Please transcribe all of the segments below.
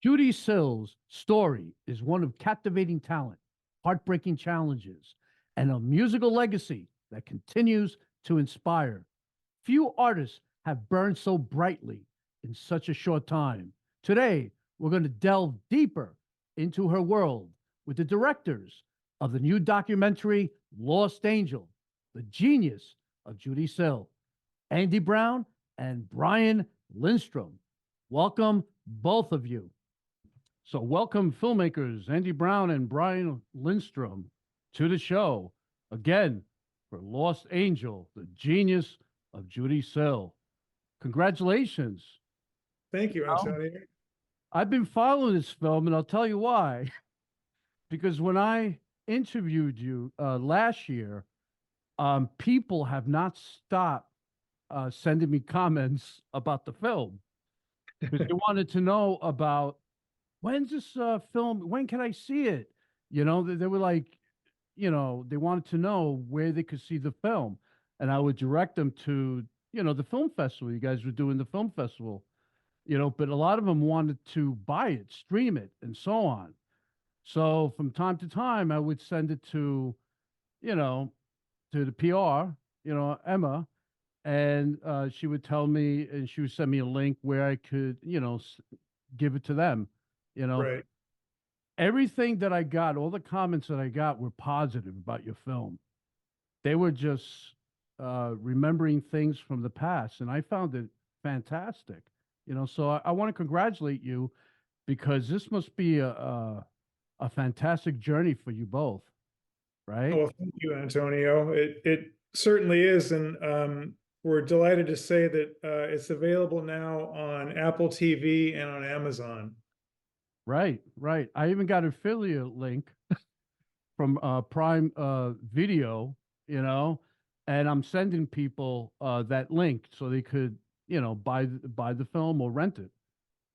Judee Sill's story is one of captivating talent, heartbreaking challenges, and a musical legacy that continues to inspire. Few artists have burned so brightly in such a short time. Today, we're going to delve deeper into her world with the directors of the new documentary Lost Angel, The Genius of Judee Sill, Andy Brown and Brian Lindstrom. Welcome, both of you. So, welcome, filmmakers Andy Brown and Brian Lindstrom, to the show again for Lost Angel, The Genius of Judee Sill. Congratulations. Thank you, Antonio. I've been following this film, and I'll tell you why. Because when I interviewed you last year, people have not stopped sending me comments about the film because they wanted to know about when's this film, when can I see it? They were like, they wanted to know where they could see the film. And I would direct them to, the film festival. You guys were doing the film festival, but a lot of them wanted to buy it, stream it, and so on. So from time to time, I would send it to, you know, to the PR, Emma, and she would tell me, and she would send me a link where I could, give it to them. You know, Right. everything that I got, all the comments that I got were positive about your film. They were just remembering things from the past, and I found it fantastic. So I want to congratulate you because this must be a fantastic journey for you both, right? Well, thank you, Antonio. It certainly is, and we're delighted to say that it's available now on Apple TV and on Amazon. Right, right. I even got an affiliate link from Prime Video, and I'm sending people that link so they could, buy the film or rent it.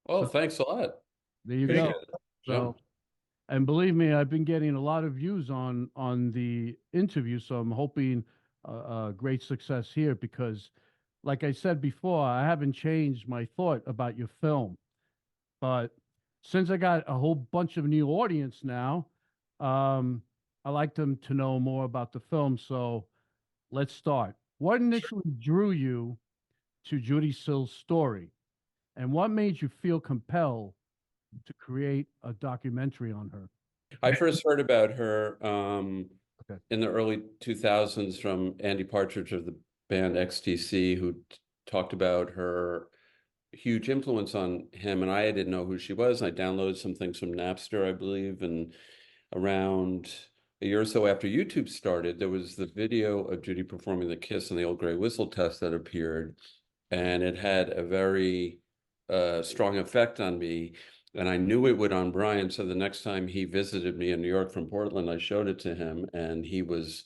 Oh, So thanks a lot. there you Thank go. you. So, and believe me, I've been getting a lot of views on the interview, so I'm hoping great success here because, like I said before, I haven't changed my thought about your film, but since I got a whole bunch of new audience now, I like them to know more about the film. So let's start. What initially drew you to Judee Sill's story, and what made you feel compelled to create a documentary on her? I first heard about her Okay. in the early 2000s from Andy Partridge of the band XTC, who talked about her huge influence on him, and I didn't know who she was. I downloaded some things from Napster, I believe, and around a year or so after YouTube started, there was the video of Judee performing the Kiss and the Old Grey Whistle test that appeared, and it had a very strong effect on me, and I knew it would on Brian. So the next time he visited me in New York from Portland, I showed it to him, and he was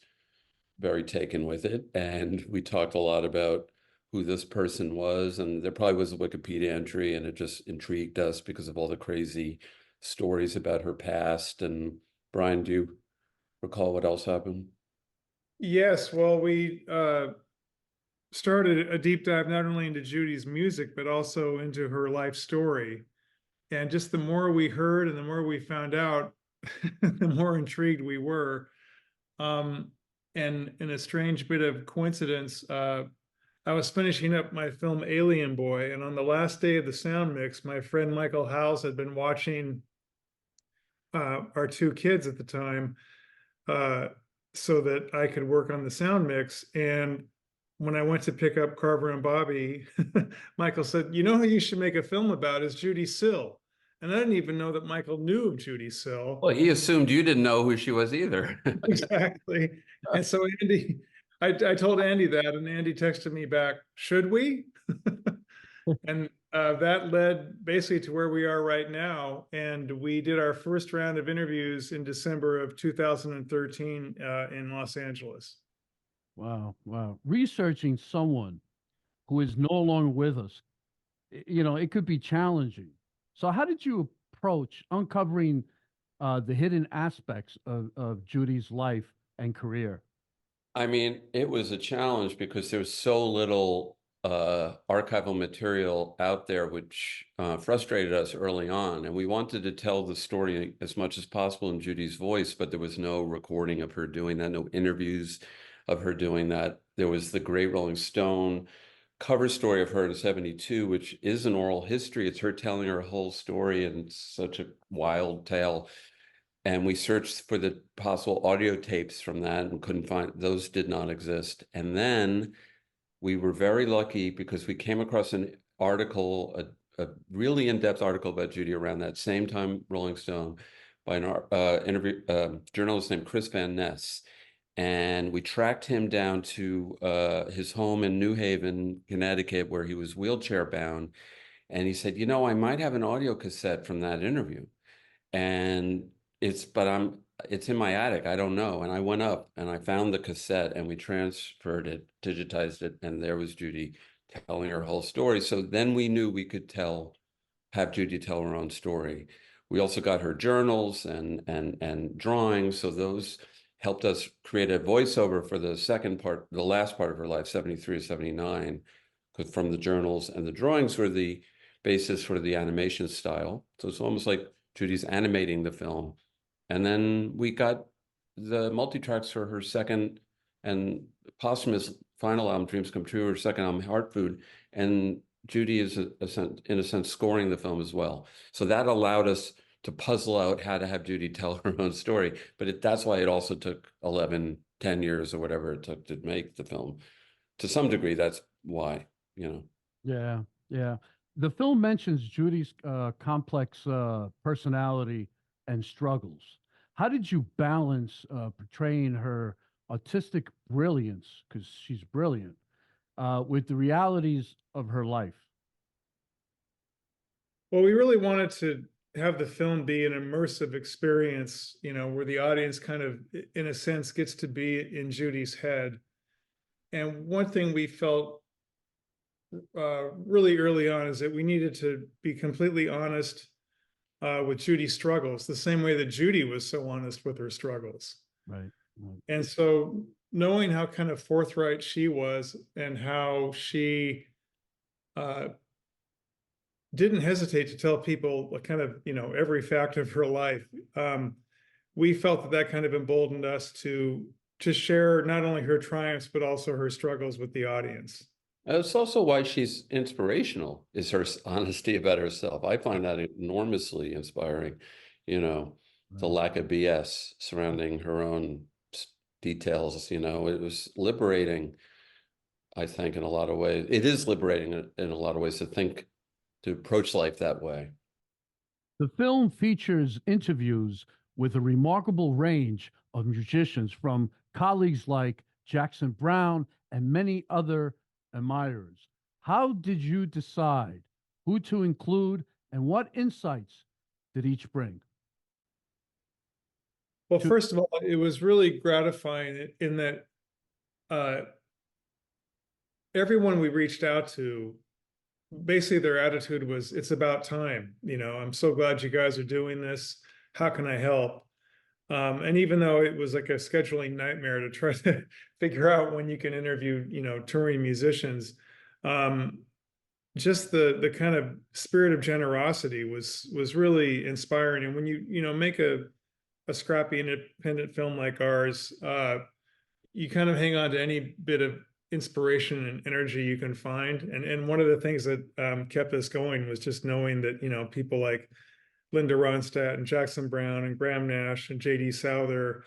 very taken with it. And we talked a lot about who this person was, and there probably was a Wikipedia entry, and it just intrigued us because of all the crazy stories about her past. And Brian, do you recall what else happened? Yes, well, we started a deep dive not only into Judy's music, but also into her life story. And just the more we heard and the more we found out, the more intrigued we were. And in a strange bit of coincidence, I was finishing up my film Alien Boy, and on the last day of the sound mix, my friend Michael Howes had been watching our two kids at the time so that I could work on the sound mix. And when I went to pick up Carver and Bobby, Michael said, "You know who you should make a film about is Judee Sill." And I didn't even know that Michael knew of Judee Sill. Well, he assumed you didn't know who she was either. Exactly. And so Andy, I told Andy that, and Andy texted me back, "Should we?" And that led basically to where we are right now. And we did our first round of interviews in December of 2013 in Los Angeles. Wow, wow. Researching someone who is no longer with us, it could be challenging. So how did you approach uncovering the hidden aspects of Judy's life and career? I mean, it was a challenge because there was so little archival material out there, which frustrated us early on. And we wanted to tell the story as much as possible in Judee's voice, but there was no recording of her doing that, no interviews of her doing that. There was the Great Rolling Stone cover story of her in '72, which is an oral history. It's her telling her whole story, and it's such a wild tale. And we searched for the possible audio tapes from that and couldn't find those. Did not exist. And then we were very lucky because we came across an article, a really in-depth article about Judee around that same time, Rolling Stone, by an journalist named Chris Van Ness. And we tracked him down to his home in New Haven, Connecticut, where he was wheelchair bound. And he said, I might have an audio cassette from that interview. And it's in my attic. I don't know. And I went up and I found the cassette and we transferred it, digitized it, and there was Judee telling her whole story. So then we knew we could have Judee tell her own story. We also got her journals and drawings. So those helped us create a voiceover for the last part of her life, 73 to 79, because from the journals, and the drawings were the basis for the animation style. So it's almost like Judee's animating the film. And then we got the multi-tracks for her second and posthumous final album, Dreams Come True, her second album, Heart Food. And Judee is, in a sense, scoring the film as well. So that allowed us to puzzle out how to have Judee tell her own story. But that's why it also took 10 years or whatever it took to make the film. To some degree, that's why, Yeah, yeah. The film mentions Judee's complex personality and struggles. How did you balance portraying her artistic brilliance, because she's brilliant, with the realities of her life? Well, we really wanted to have the film be an immersive experience, where the audience kind of, in a sense, gets to be in Judee's head. And one thing we felt really early on is that we needed to be completely honest with Judee's struggles, the same way that Judee was so honest with her struggles. Right. Right. And so knowing how kind of forthright she was and how she didn't hesitate to tell people kind of, every fact of her life, we felt that kind of emboldened us to share not only her triumphs, but also her struggles with the audience. It's also why she's inspirational, is her honesty about herself. I find that enormously inspiring, the lack of BS surrounding her own details. It was liberating, I think, in a lot of ways. It is liberating in a lot of ways to approach life that way. The film features interviews with a remarkable range of musicians, from colleagues like Jackson Browne and many other admirers. How did you decide who to include, and what insights did each bring? Well, first of all, it was really gratifying in that everyone we reached out to, basically their attitude was, it's about time. I'm so glad you guys are doing this. How can I help? And even though it was like a scheduling nightmare to try to figure out when you can interview, touring musicians, just the kind of spirit of generosity was really inspiring. And when you make a scrappy independent film like ours, you kind of hang on to any bit of inspiration and energy you can find. And one of the things that kept us going was just knowing that, people like Linda Ronstadt and Jackson Browne and Graham Nash and J.D. Souther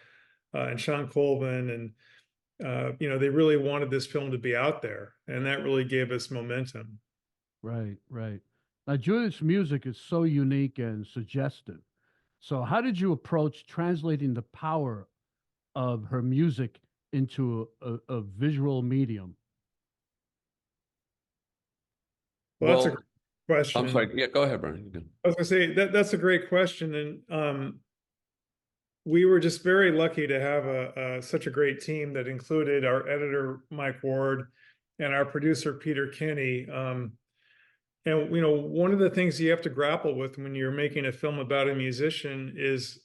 and Sean Colvin. And, they really wanted this film to be out there. And that really gave us momentum. Right, right. Now, Judee's music is so unique and suggestive. So how did you approach translating the power of her music into a visual medium? Well, that's a great question. I'm sorry. Yeah, go ahead, Brian. I was gonna say that's a great question. And we were just very lucky to have such a great team that included our editor, Mike Ward, and our producer, Peter Kenny. And, one of the things you have to grapple with when you're making a film about a musician is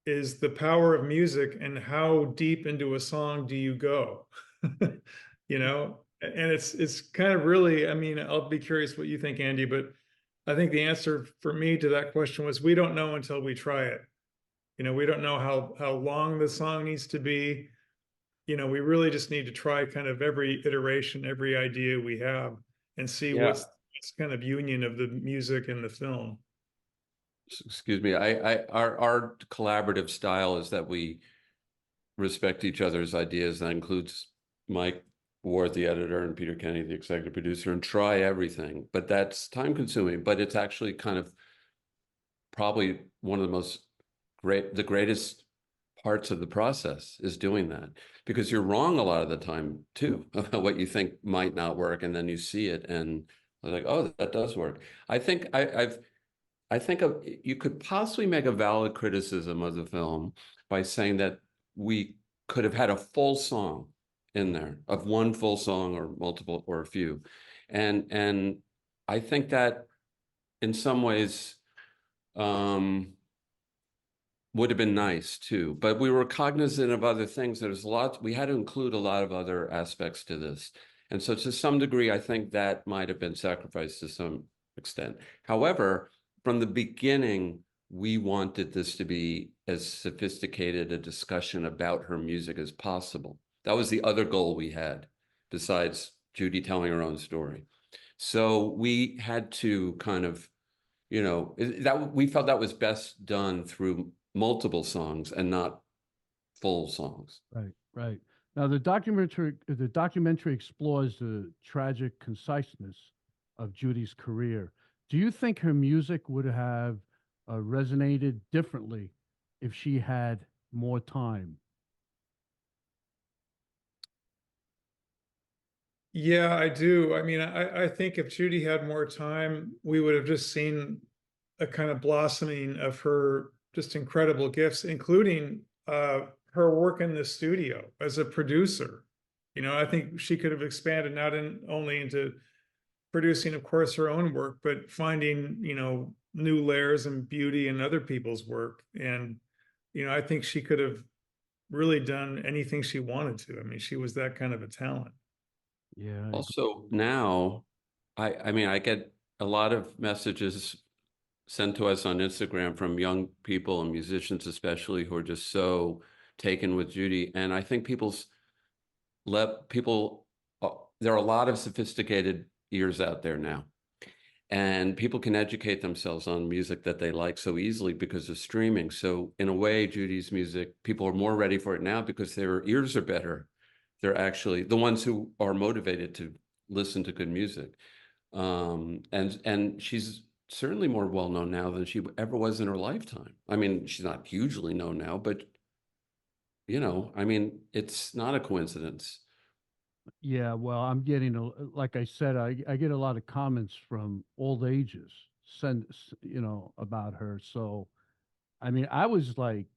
the power of music and how deep into a song do you go? And it's kind of really, I mean, I'll be curious what you think, Andy, but I think the answer for me to that question was we don't know until we try it. You know, we don't know how long the song needs to be. You know, we really just need to try kind of every iteration, every idea we have, and see Yeah. what's kind of union of the music and the film. Excuse me. Our collaborative style is that we respect each other's ideas. That includes Mike Ward, the editor, and Peter Kenny, the executive producer, and try everything. But that's time consuming, but it's actually kind of probably one of the greatest parts of the process is doing that, because you're wrong a lot of the time too about what you think might not work, and then you see it and like, oh, that does work. I think you could possibly make a valid criticism of the film by saying that we could have had a full song in there, of one full song or multiple or a few, and I think that in some ways would have been nice too, but we were cognizant of other things. There's a lot, we had to include a lot of other aspects to this. And so to some degree, I think that might have been sacrificed to some extent. However, from the beginning, we wanted this to be as sophisticated a discussion about her music as possible. That was the other goal we had, besides Judee telling her own story. So we had to kind of, you know, that we felt that was best done through multiple songs and not full songs. Right, right. Now the documentary explores the tragic conciseness of Judy's career. Do you think her music would have resonated differently if she had more time? Yeah, I do. I mean, I think if Judee had more time, we would have just seen a kind of blossoming of her just incredible gifts, including her work in the studio as a producer. You know, I think she could have expanded not only into producing, of course, her own work, but finding, you know, new layers and beauty in other people's work. And, you know, I think she could have really done anything she wanted to. I mean, she was that kind of a talent. Yeah, Also now, I mean, I get a lot of messages sent to us on Instagram from young people and musicians especially who are just so taken with Judee. And I think there are a lot of sophisticated ears out there now. And people can educate themselves on music that they like so easily because of streaming. So in a way, Judee's music, people are more ready for it now because their ears are better. They're actually the ones who are motivated to listen to good music. And she's certainly more well-known now than she ever was in her lifetime. I mean, she's not hugely known now, but you know, I mean, it's not a coincidence. yeah. Well, I'm getting like I said, I get a lot of comments from old ages about her. So, I mean, I was like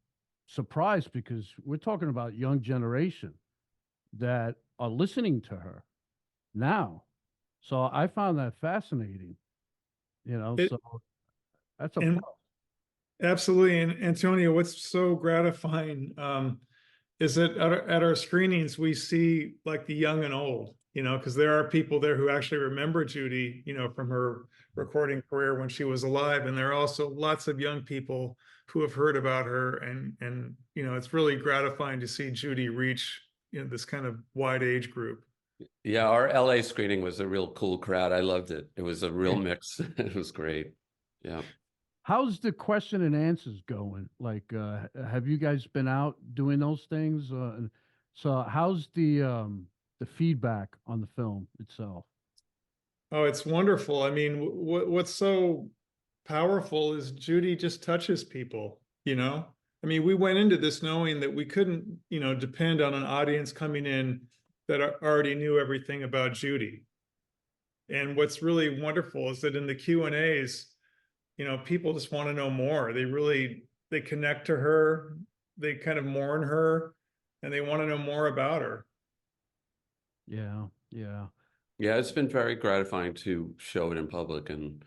surprised because we're talking about young generation that are listening to her now. So I found that fascinating, It so that's a and plus. absolutely. And Antonio, what's so gratifying is that at our screenings we see like the young and old, you know, because there are people there who actually remember Judee, you know, from her recording career when she was alive, and there are also lots of young people who have heard about her, and you know, it's really gratifying to see Judee reach, you know, this kind of wide age group. Yeah, our LA screening was a real cool crowd. I loved it. It was a real mix. It was great. Yeah. How's the question and answers going? Like, have you guys been out doing those things? So how's the feedback on the film itself? Oh, it's wonderful. I mean, what's so powerful is Judee just touches people, you know? I mean, we went into this knowing that we couldn't, you know, depend on an audience coming in that already knew everything about Judee. And what's really wonderful is that in the Q&As, you know, people just want to know more. They connect to her, they kind of mourn her, and they want to know more about her. Yeah, yeah. Yeah, it's been very gratifying to show it in public. And,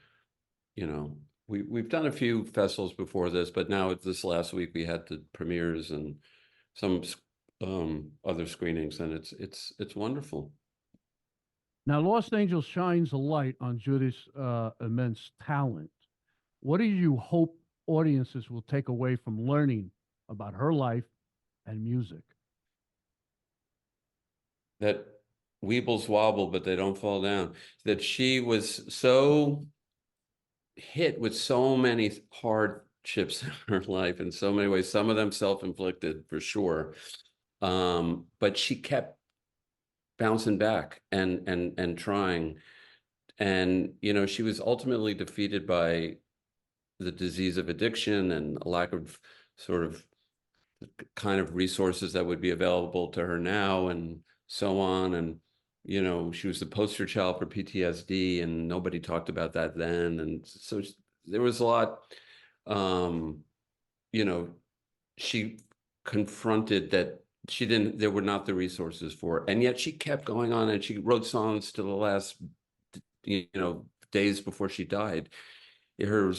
you know, we've done a few festivals before this, but now this last week we had the premieres and some other screenings, and it's wonderful. Now, Los Angeles shines a light on Judy's immense talent. What do you hope audiences will take away from learning about her life and music? That weebles wobble, but they don't fall down. That she was so hit with so many hardships in her life in so many ways, some of them self-inflicted for sure. But she kept bouncing back and trying. And, you know, she was ultimately defeated by the disease of addiction and a lack of sort of kind of resources that would be available to her now and so on. And, you know, she was the poster child for PTSD and nobody talked about that then. And so there was a lot, you know, she confronted that there were not the resources for it. And yet she kept going on and she wrote songs to the last, you know, days before she died. Her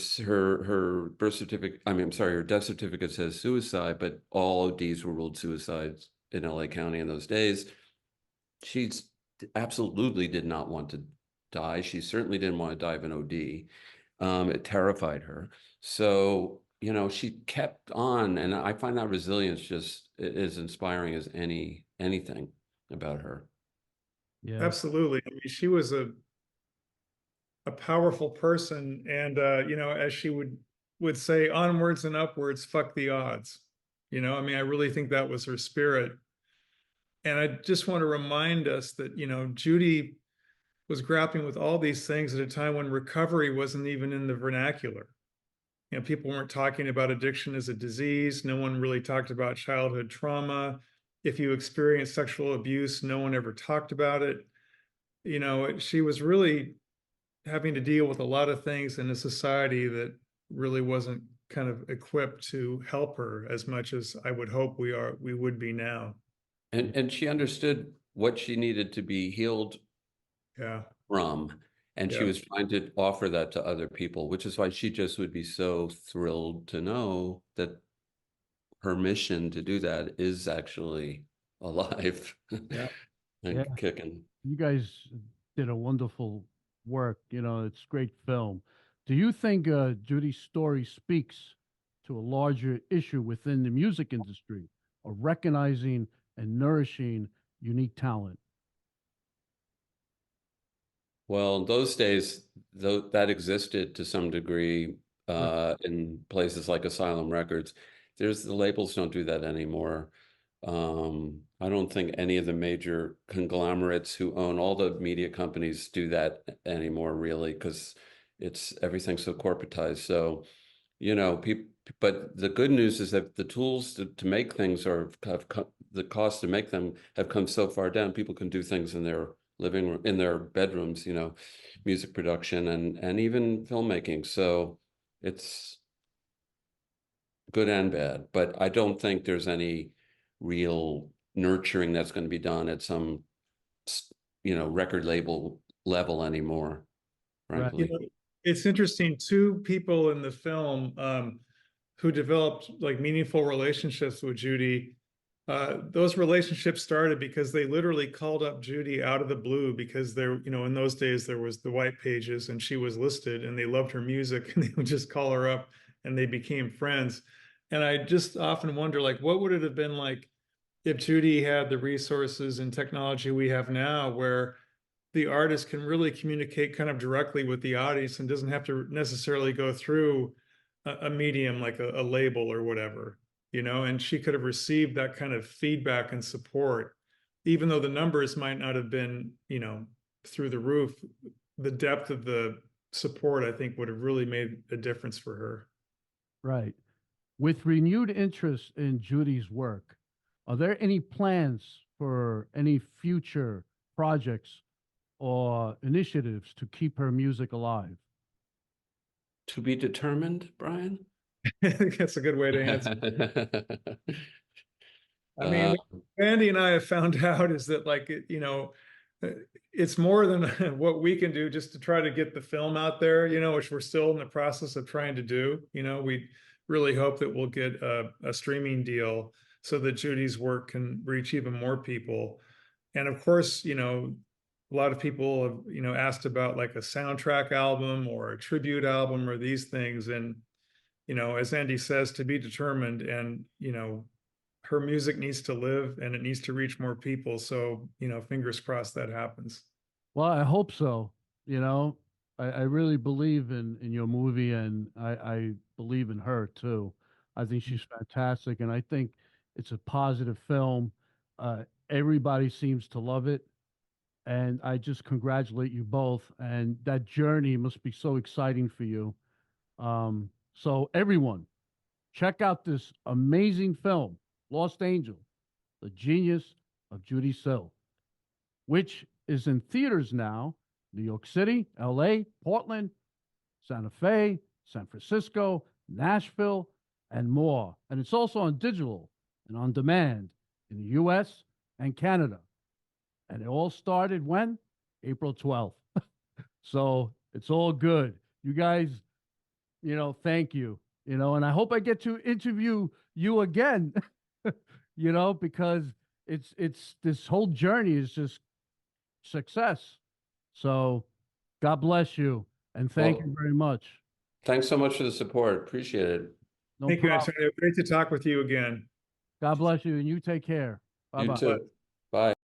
birth certificate, I'm sorry, her death certificate says suicide, but all ODs were ruled suicides in LA County in those days. She absolutely did not want to die. She certainly didn't want to die of an OD. It terrified her. So, you know, she kept on, and I find that resilience just as inspiring as anything about her. Yeah. Absolutely. I mean, she was a powerful person, and you know, as she would say, onwards and upwards, fuck the odds. You know, I mean, I really think that was her spirit. And I just want to remind us that, you know, Judee was grappling with all these things at a time when recovery wasn't even in the vernacular. You know, people weren't talking about addiction as a disease. No one really talked about childhood trauma. If you experienced sexual abuse, no one ever talked about it. You know, she was really having to deal with a lot of things in a society that really wasn't kind of equipped to help her as much as I would hope we would be now. And she understood what she needed to be healed Yeah. from, and she Yeah. was trying to offer that to other people, which is why she just would be so thrilled to know that her mission to do that is actually alive Yeah. Yeah. and kicking. You guys did a wonderful work. You know, it's great film. Do you think Judy's story speaks to a larger issue within the music industry of recognizing and nourishing unique talent? Well, in those days, though, that existed to some degree Right. in places like Asylum Records. The labels don't do that anymore. I don't think any of the major conglomerates who own all the media companies do that anymore, really, because everything's so corporatized. So, you know, but the good news is that the tools to make things the cost to make them have come so far down. People can do things in their living room, in their bedrooms, you know, music production and even filmmaking. So it's good and bad, but I don't think there's any real nurturing that's going to be done at some, you know, record label level anymore, Right. You frankly. know, it's interesting. Two people in the film who developed like meaningful relationships with Judee. Those relationships started because they literally called up Judee out of the blue because there, you know, in those days there was the white pages and she was listed and they loved her music and they would just call her up and they became friends. And I just often wonder, like, what would it have been like if Judee had the resources and technology we have now, where the artist can really communicate kind of directly with the audience and doesn't have to necessarily go through a medium like a label or whatever, you know, and she could have received that kind of feedback and support, even though the numbers might not have been, you know, through the roof. The depth of the support, I think, would have really made a difference for her. Right. With renewed interest in Judy's work, are there any plans for any future projects or initiatives to keep her music alive? To be determined, Brian? I think that's a good way to answer. I mean, Uh, what Andy and I have found out is that, like, you know, it's more than what we can do just to try to get the film out there, you know, which we're still in the process of trying to do. You know, we really hope that we'll get a streaming deal so that Judy's work can reach even more people. And of course, you know, a lot of people have, asked about like a soundtrack album or a tribute album or these things. And, as Andy says, to be determined, and, her music needs to live and it needs to reach more people. So, fingers crossed that happens. Well, I hope so. You know, I really believe in your movie, and I believe in her too. I think she's fantastic, and I think it's a positive film. Everybody seems to love it, and I just congratulate you both. And that journey must be so exciting for you. So everyone, check out this amazing film, Lost Angel, The Genius of Judee Sill, which is in theaters now, New York City, LA, Portland, Santa Fe, San Francisco, Nashville, and more. And it's also on digital and on demand in the US and Canada. And it all started when? April 12th. So it's all good. You guys, thank you. And I hope I get to interview you again, because it's this whole journey is just success. So God bless you, and thank Well, you very much. thanks so much for the support. Appreciate it. No Thank you, problem. Antonio. Great to talk with you again. God bless you, and you take care. Bye You bye. too.